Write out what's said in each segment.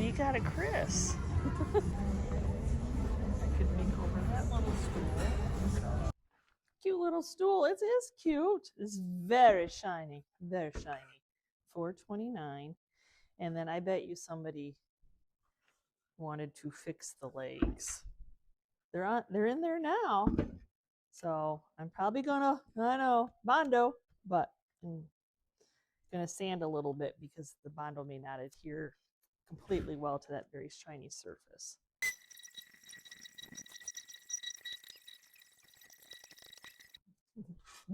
you got a Chris. I could make over that little stool. Cute little stool. It is cute. It's very shiny. Very shiny. $4.29. And then I bet you somebody wanted to fix the legs. They're in there now. So I'm probably gonna, I know, Bondo, but I'm gonna sand a little bit because the Bondo may not adhere completely well to that very shiny surface.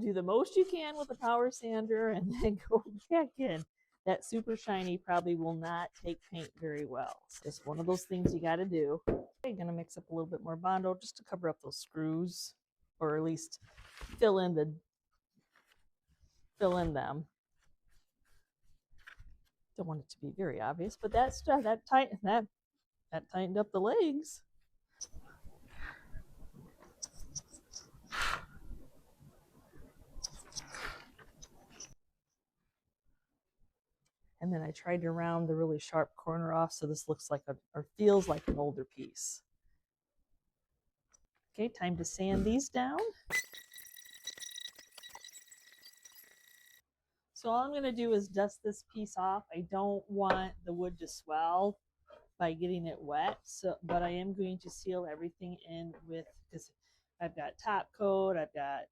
Do the most you can with a power sander and then go back in. That super shiny probably will not take paint very well. So it's one of those things you got to do. I'm gonna mix up a little bit more Bondo just to cover up those screws, or at least fill in them. Don't want it to be very obvious, but that tightened up the legs. And then I tried to round the really sharp corner off so this looks like or feels like an older piece. Okay, time to sand these down. So all I'm going to do is dust this piece off. I don't want the wood to swell by getting it wet, but I am going to seal everything in with, because I've got top coat, I've got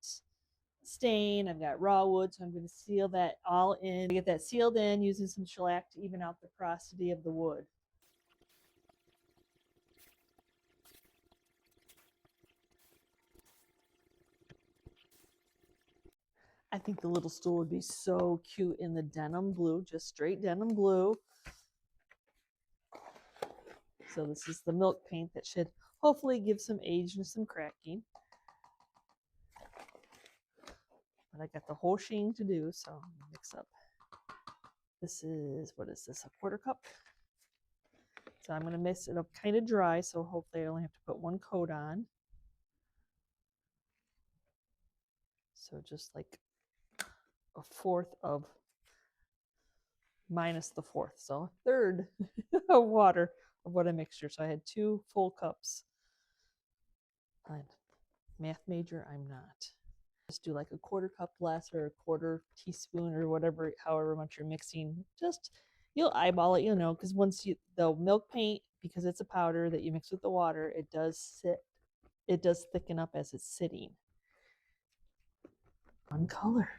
stain, I've got raw wood, so I'm going to seal that all in. Get that sealed in using some shellac to even out the porosity of the wood. I think the little stool would be so cute in the denim blue, just straight denim blue. So this is the milk paint that should hopefully give some age and some cracking. But I got the whole sheen to do, so I'm gonna mix up. This is, what is this, a quarter cup? So I'm gonna mix it up kind of dry, so hopefully I only have to put one coat on. So just like a fourth of, minus the fourth, so a third of water of what a mixture. So I had 2 full cups. I'm math major, I'm not. Just do like a quarter cup less or a quarter teaspoon or whatever, however much you're mixing. Just, you'll eyeball it, because once the milk paint, because it's a powder that you mix with the water, it does thicken up as it's sitting. One color.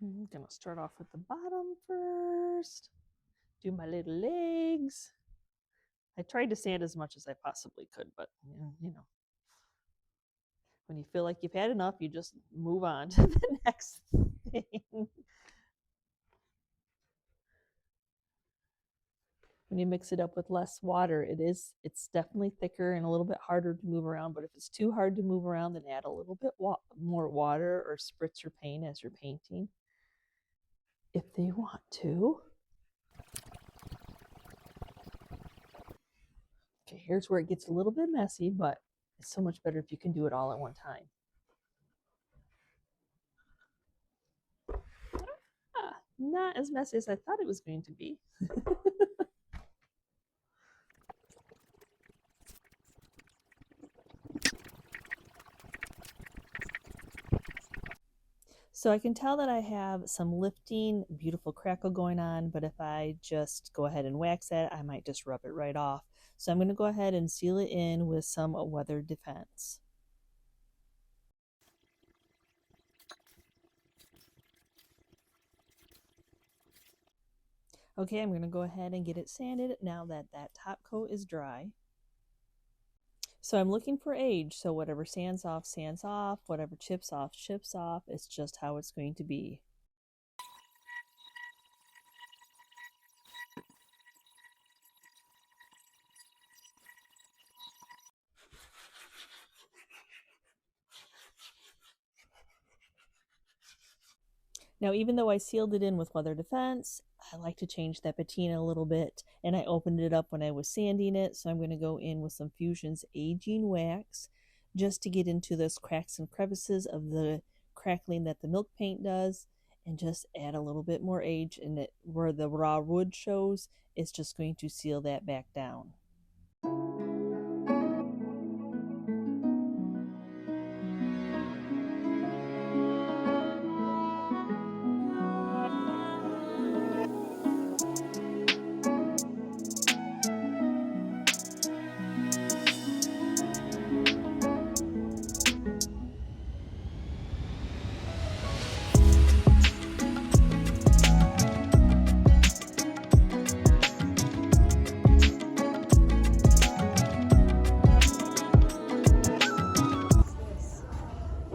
I'm gonna start off with the bottom first. Do my little legs. I tried to sand as much as I possibly could, but when you feel like you've had enough, you just move on to the next thing. When you mix it up with less water, it's definitely thicker and a little bit harder to move around. But if it's too hard to move around, then add a little bit more water or spritz your paint as you're painting, if they want to. Okay, here's where it gets a little bit messy, but it's so much better if you can do it all at one time. Not as messy as I thought it was going to be. So I can tell that I have some lifting, beautiful crackle going on, but if I just go ahead and wax that, I might just rub it right off. So I'm going to go ahead and seal it in with some weather defense. Okay, I'm going to go ahead and get it sanded now that that top coat is dry. So I'm looking for age, so whatever sands off, whatever chips off. It's just how it's going to be. Now, even though I sealed it in with weather defense, I like to change that patina a little bit, and I opened it up when I was sanding it, so I'm going to go in with some Fusion's aging wax just to get into those cracks and crevices of the crackling that the milk paint does, and just add a little bit more age, and it where the raw wood shows, it's just going to seal that back down.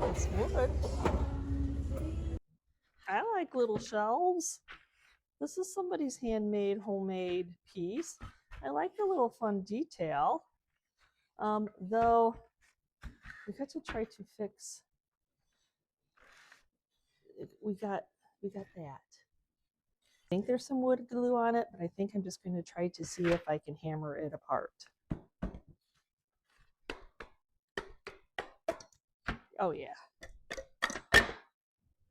It's wood. I like little shelves. This is somebody's handmade, homemade piece. I like the little fun detail. Though we got to try to fix. We got that. I think there's some wood glue on it, but I think I'm just going to try to see if I can hammer it apart. Oh yeah.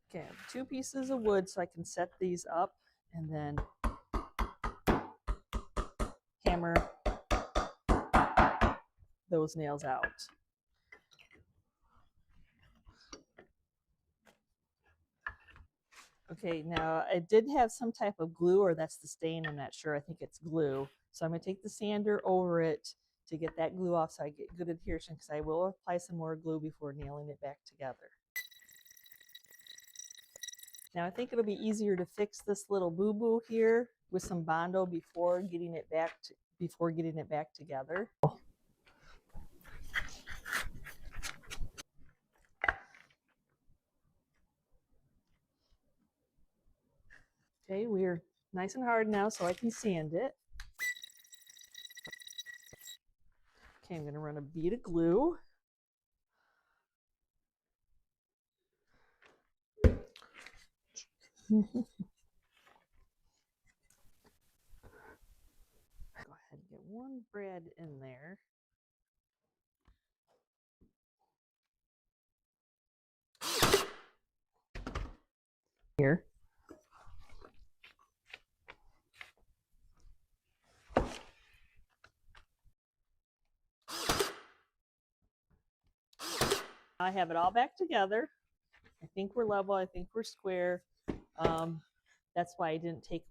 Okay, I have 2 pieces of wood, so I can set these up and then hammer those nails out. Okay, now I did have some type of glue, or that's the stain, I'm not sure. I think it's glue. So I'm going to take the sander over it to get that glue off so I get good adhesion, because I will apply some more glue before nailing it back together. Now I think it'll be easier to fix this little boo-boo here with some Bondo before getting it back together. Okay, we're nice and hard now, so I can sand it. Okay, I'm going to run a bead of glue. Go ahead and get one brad in there. Here. I have it all back together. I think we're level. I think we're square. That's why I didn't take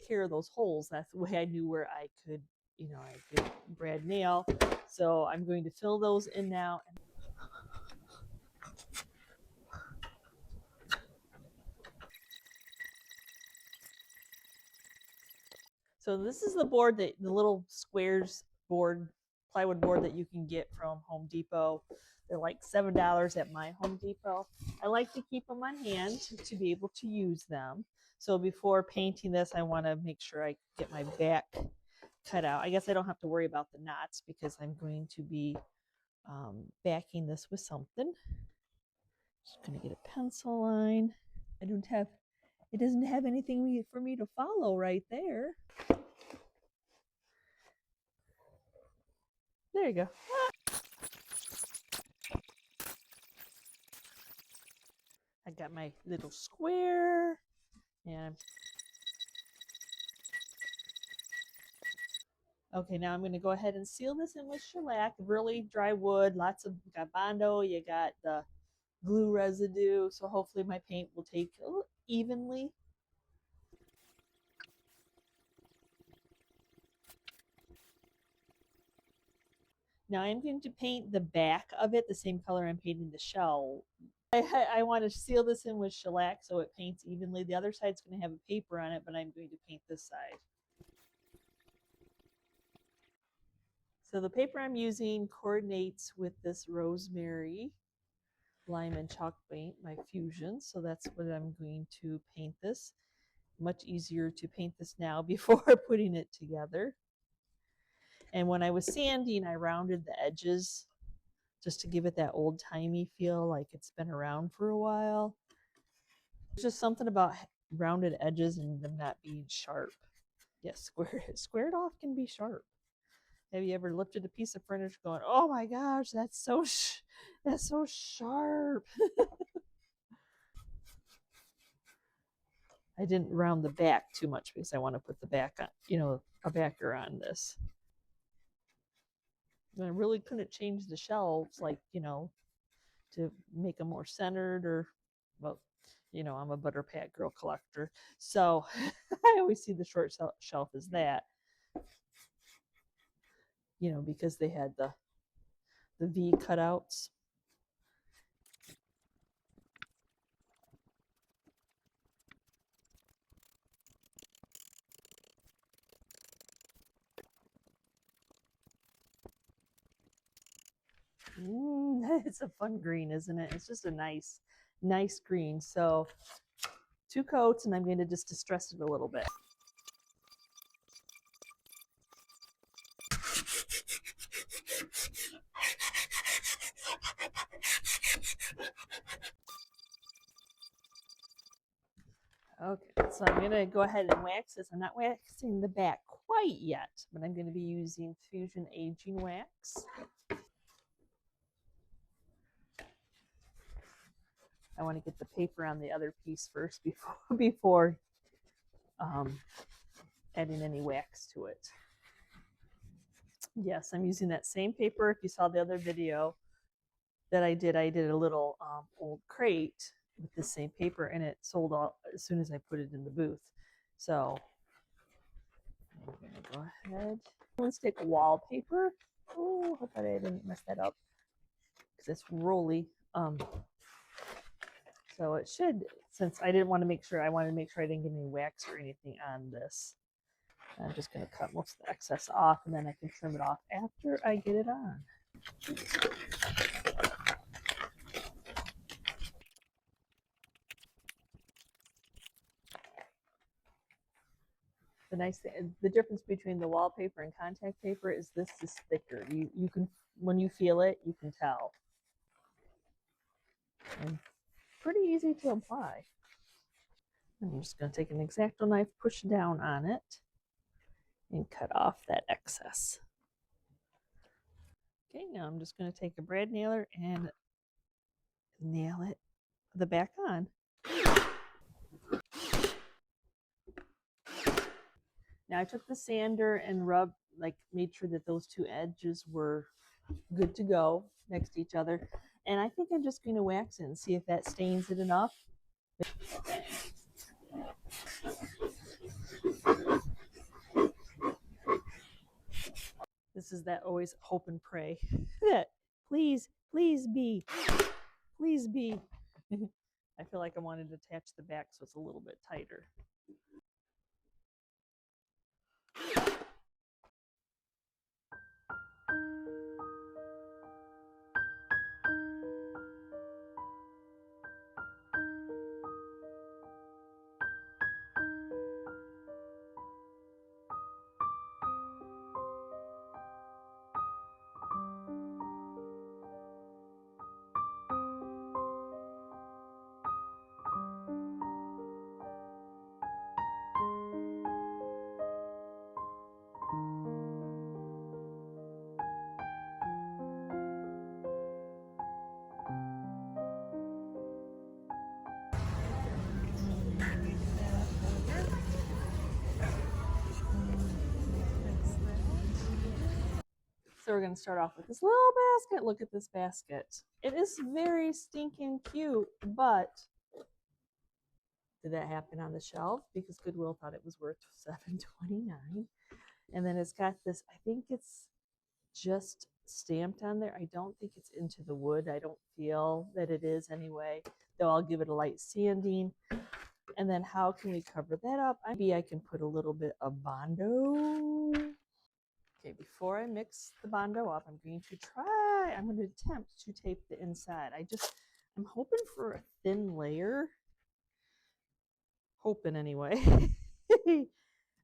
care of those holes. That's the way I knew where I could, I could brad nail. So I'm going to fill those in now. So this is the board, the little squares board, plywood board that you can get from Home Depot. They're like $7 at my Home Depot. I like to keep them on hand to be able to use them. So before painting this, I want to make sure I get my back cut out. I guess I don't have to worry about the knots because I'm going to be backing this with something. Just going to get a pencil line. It doesn't have anything for me to follow right there. There you go. I got my little square, and okay, now I'm going to go ahead and seal this in with shellac, really dry wood, lots of, you got Bondo, you got the glue residue, so hopefully my paint will take evenly. Now I'm going to paint the back of it the same color I'm painting the shell. I want to seal this in with shellac so it paints evenly. The other side's going to have a paper on it, but I'm going to paint this side. So the paper I'm using coordinates with this rosemary lime and chalk paint, my fusion. So that's what I'm going to paint this. Much easier to paint this now before putting it together. And when I was sanding, I rounded the edges just to give it that old-timey feel, like it's been around for a while. There's just something about rounded edges and them not being sharp. Yes, squared off can be sharp. Have you ever lifted a piece of furniture going, oh my gosh, that's so sharp. I didn't round the back too much because I want to put the back on, you know, a backer on this. And I really couldn't change the shelves, like, you know, to make them more centered or, well, you know, I'm a butter pat girl collector. So I always see the short shelf as that, you know, because they had the V cutouts. It's a fun green, isn't it? It's just a nice green. So 2 coats, and I'm going to just distress it a little bit. Okay, so I'm going to go ahead and wax this. I'm not waxing the back quite yet, but I'm going to be using Fusion Aging Wax. I want to get the paper on the other piece first before adding any wax to it. Yes, I'm using that same paper. If you saw the other video that I did a little old crate with the same paper, and it sold out as soon as I put it in the booth. So I'm going to go ahead. Let's take wallpaper. Oh, hope I didn't mess that up because it's rolly. So it should, since I didn't want to make sure, I wanted to make sure I didn't get any wax or anything on this. I'm just going to cut most of the excess off, and then I can trim it off after I get it on. The nice thing, the difference between the wallpaper and contact paper is this is thicker. You can, when you feel it, you can tell. And pretty easy to apply. I'm just going to take an X-Acto knife, push down on it, and cut off that excess. Okay, now I'm just going to take a brad nailer and nail it the back on. Now I took the sander and rubbed, like made sure that those 2 edges were good to go next to each other. And I think I'm just going to wax it and see if that stains it enough. This is that always hope and pray that please be. I feel like I wanted to attach the back so it's a little bit tighter. So we're going to start off with this little basket. Look at this basket. It is very stinking cute, but did that happen on the shelf? Because Goodwill thought it was worth $7.29. And then it's got this, I think it's just stamped on there. I don't think it's into the wood. I don't feel that it is anyway, though I'll give it a light sanding. And then how can we cover that up? Maybe I can put a little bit of Bondo. Okay, before I mix the Bondo up, I'm going to attempt to tape the inside. I'm hoping for a thin layer. Hoping anyway.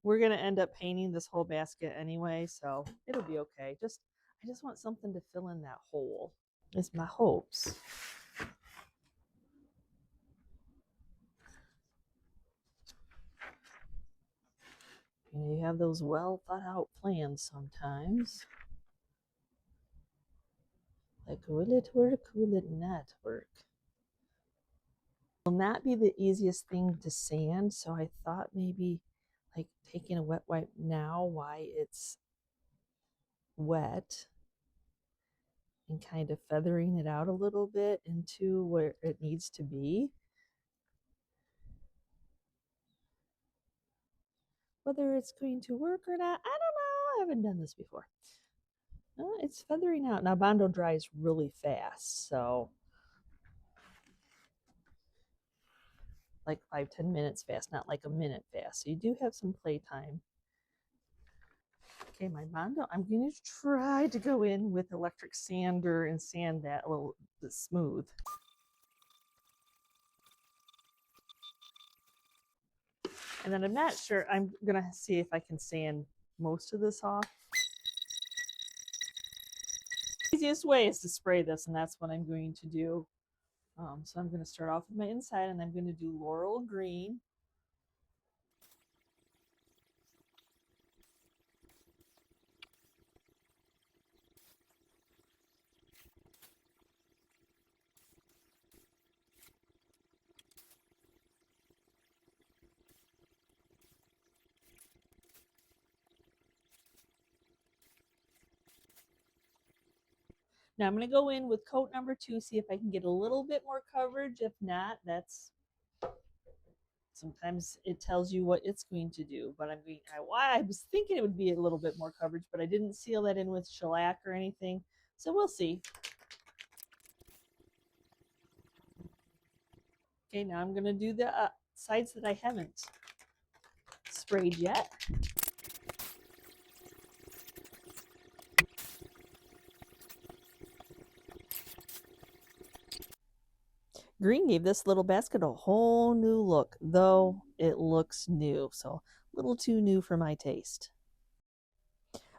We're going to end up painting this whole basket anyway, so it'll be okay. I just want something to fill in that hole. It's my hopes. You know, you have those well thought out plans sometimes. Like, will it work? Will it not work? Will not be the easiest thing to sand, so I thought maybe like taking a wet wipe now while it's wet and kind of feathering it out a little bit into where it needs to be. Whether it's going to work or not, I don't know. I haven't done this before. It's feathering out. Now Bondo dries really fast, so like 5-10 minutes fast, not like a minute fast. So you do have some play time. Okay, my Bondo, I'm going to try to go in with electric sander and sand that a little bit smooth. And then I'm not sure, I'm going to see if I can sand most of this off. The easiest way is to spray this, and that's what I'm going to do. So I'm going to start off with my inside, and I'm going to do Laurel Green. Now I'm going to go in with coat number 2, see if I can get a little bit more coverage. If not, that's sometimes it tells you what it's going to do. But I was thinking it would be a little bit more coverage, but I didn't seal that in with shellac or anything. So we'll see. Okay, now I'm going to do the sides that I haven't sprayed yet. Green gave this little basket a whole new look, though it looks new, so a little too new for my taste.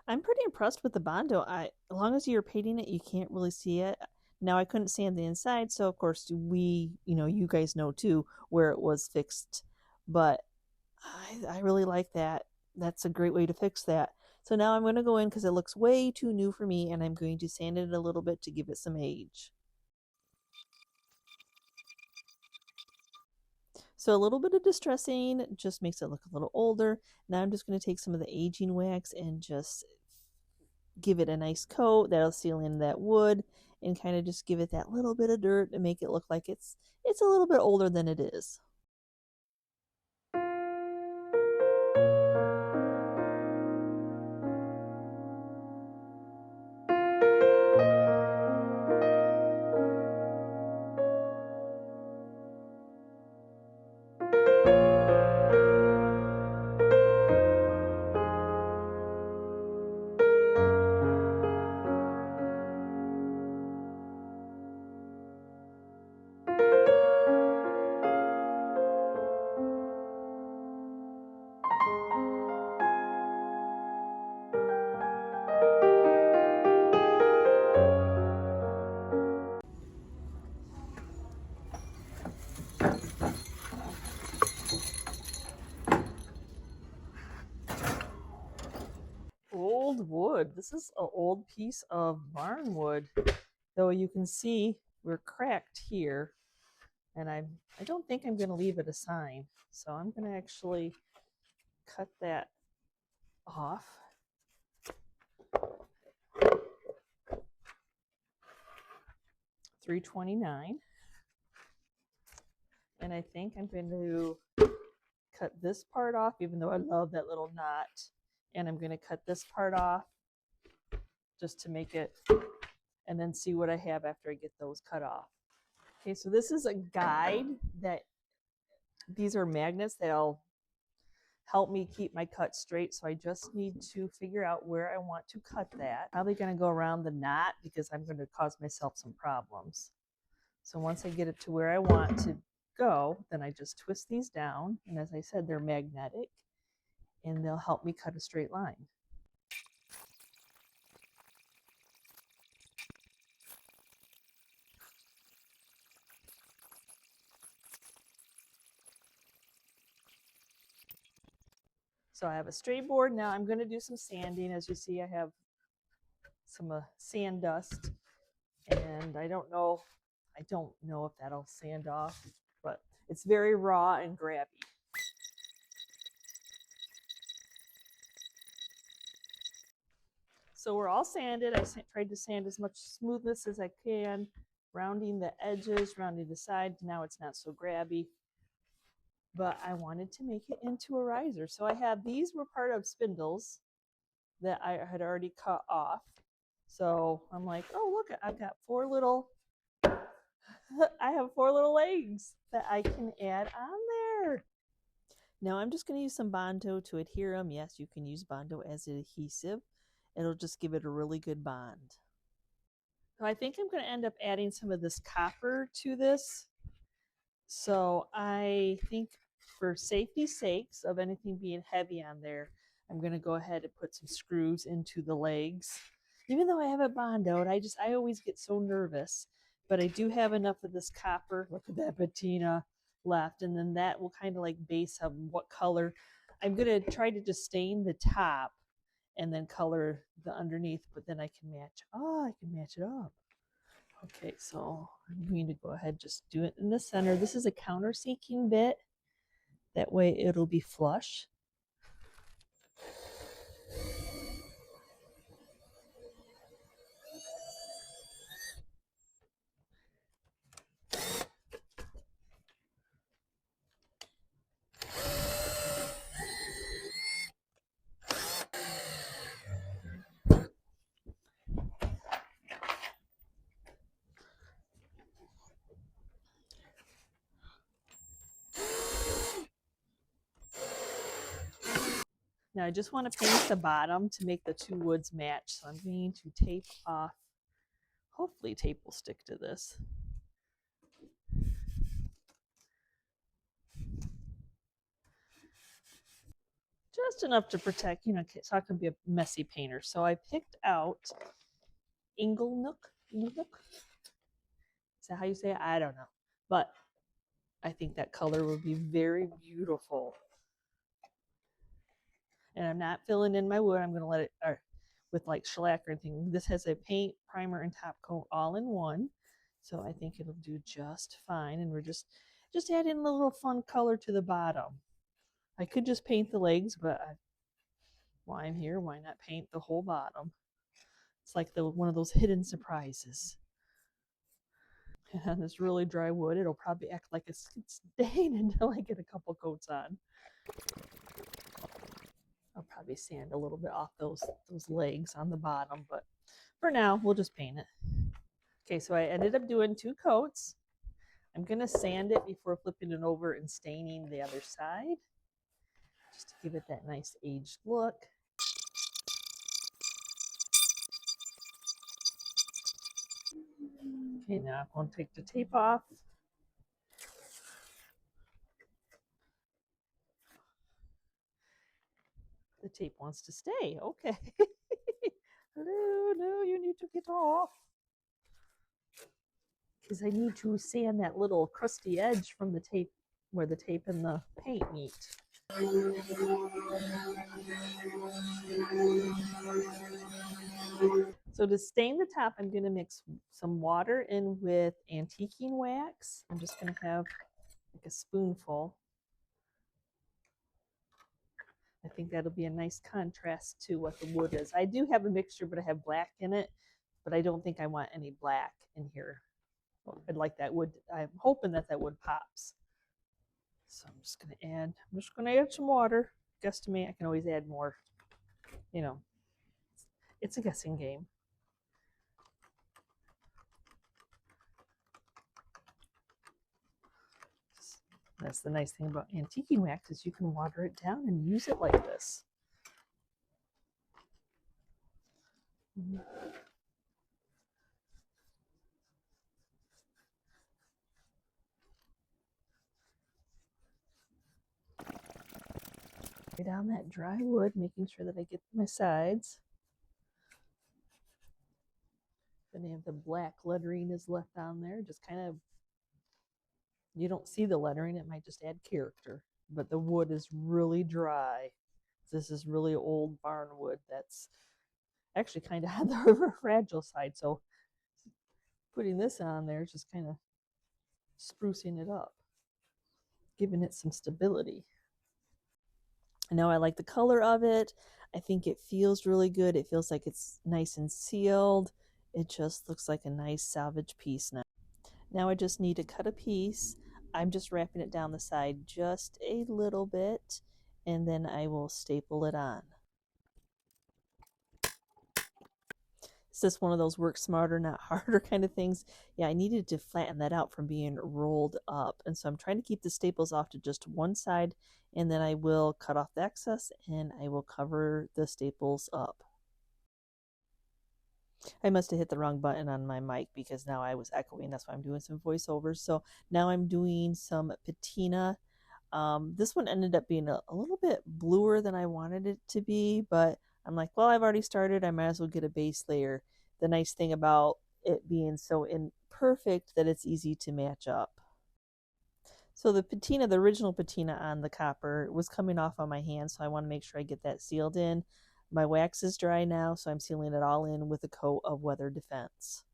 I'm pretty impressed with the Bondo. As long as you're painting it, you can't really see it. Now I couldn't sand the inside, so of course you guys know too where it was fixed. But I really like that. That's a great way to fix that. So now I'm going to go in because it looks way too new for me, and I'm going to sand it a little bit to give it some age. So a little bit of distressing just makes it look a little older. Now I'm just going to take some of the aging wax and just give it a nice coat that'll seal in that wood and kind of just give it that little bit of dirt and make it look like it's a little bit older than it is. Old wood. This is an old piece of barn wood, though you can see we're cracked here, and I don't think I'm going to leave it a sign, so I'm going to actually cut that off. $3.29, and I think I'm going to cut this part off, even though I love that little knot, and I'm going to cut this part off just to make it, and then see what I have after I get those cut off. Okay, so this is a guide that these are magnets that'll help me keep my cut straight, so I just need to figure out where I want to cut that. Probably going to go around the knot because I'm going to cause myself some problems. So once I get it to where I want to go, then I just twist these down, and as I said, they're magnetic and they'll help me cut a straight line. So I have a straight board. Now I'm going to do some sanding. As you see, I have some sand dust, and I don't know if that'll sand off, but It's very raw and grabby. So we're all sanded. I tried to sand as much smoothness as I can, rounding the edges, rounding the sides. Now it's not so grabby. But I wanted to make it into a riser. So I have, these were part of spindles that I had already cut off. So I'm like, oh, look, I've got 4 little, I have 4 little legs that I can add on there. Now I'm just going to use some Bondo to adhere them. Yes, you can use Bondo as an adhesive. It'll just give it a really good bond. So I think I'm going to end up adding some of this copper to this. So I think for safety's sakes of anything being heavy on there, I'm going to go ahead and put some screws into the legs. Even though I have it bondoed, I always get so nervous. But I do have enough of this copper, look at that patina, left. And then that will kind of like base up what color. I'm going to try to just stain the top and then color the underneath, but then I can match. Oh, I can match it up. Okay, so I'm going to go ahead, just do it in the center. This is a countersinking bit. That way it'll be flush. Now I just want to paint the bottom to make the 2 woods match. So I'm going to tape off. Hopefully tape will stick to this. Just enough to protect, you know, so I can be a messy painter. So I picked out Inglenook. Inglenook? Is that how you say it? I don't know. But I think that color would be very beautiful. And I'm not filling in my wood. I'm going to let it, with like shellac or anything. This has a paint, primer, and top coat all in one. So I think it'll do just fine. And we're just adding a little fun color to the bottom. I could just paint the legs, but while I'm here, why not paint the whole bottom? It's like one of those hidden surprises. And on this really dry wood, it'll probably act like a stain until I get a couple coats on. I'll probably sand a little bit off those legs on the bottom, but for now, we'll just paint it. Okay, so I ended up doing 2 coats. I'm going to sand it before flipping it over and staining the other side, just to give it that nice aged look. Okay, now I'm going to take the tape off. The tape wants to stay. Okay. Hello, no, you need to get off. Because I need to sand that little crusty edge from the tape where the tape and the paint meet. So to stain the top, I'm going to mix some water in with antiquing wax. I'm just going to have like a spoonful. I think that'll be a nice contrast to what the wood is. I do have a mixture, but I have black in it, but I don't think I want any black in here. I'd like that wood. I'm hoping that wood pops. So I'm just going to add some water. Guesstimate, I can always add more. You know, it's a guessing game. That's the nice thing about antiquing wax is you can water it down and use it like this. Lay down that dry wood, making sure that I get my sides. If any of the black lettering is left on there, just kind of, you don't see the lettering, it might just add character. But the wood is really dry. This is really old barn wood that's actually kind of on the fragile side. So putting this on there is just kind of sprucing it up. giving it some stability. Now I like the color of it. I think it feels really good. It feels like it's nice and sealed. It just looks like a nice salvage piece now. Now I just need to cut a piece. I'm just wrapping it down the side just a little bit, and then I will staple it on. Is this one of those work smarter, not harder kind of things? Yeah, I needed to flatten that out from being rolled up. And so I'm trying to keep the staples off to just one side, and then I will cut off the excess and I will cover the staples up. I must have hit the wrong button on my mic because now I was echoing. That's why I'm doing some voiceovers. So now I'm doing some patina. This one ended up being a little bit bluer than I wanted it to be, but I'm like, well, I've already started. I might as well get a base layer. The nice thing about it being so imperfect that it's easy to match up. So the patina, the original patina on the copper was coming off on my hand, so I want to make sure I get that sealed in. My wax is dry now, so I'm sealing it all in with a coat of Weather Defense.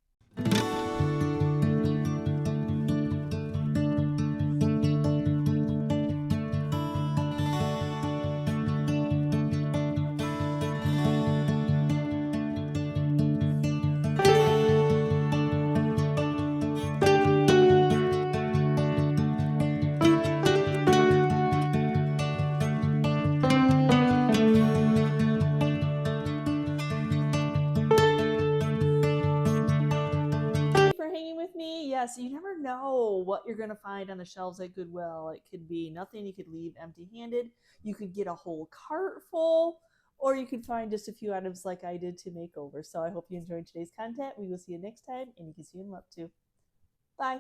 Yes, you never know what you're going to find on the shelves at Goodwill. It could be nothing. You could leave empty-handed. You could get a whole cart full, or you could find just a few items like I did to make over. So I hope you enjoyed today's content. We will see you next time, and you can see what I'm up to. Bye.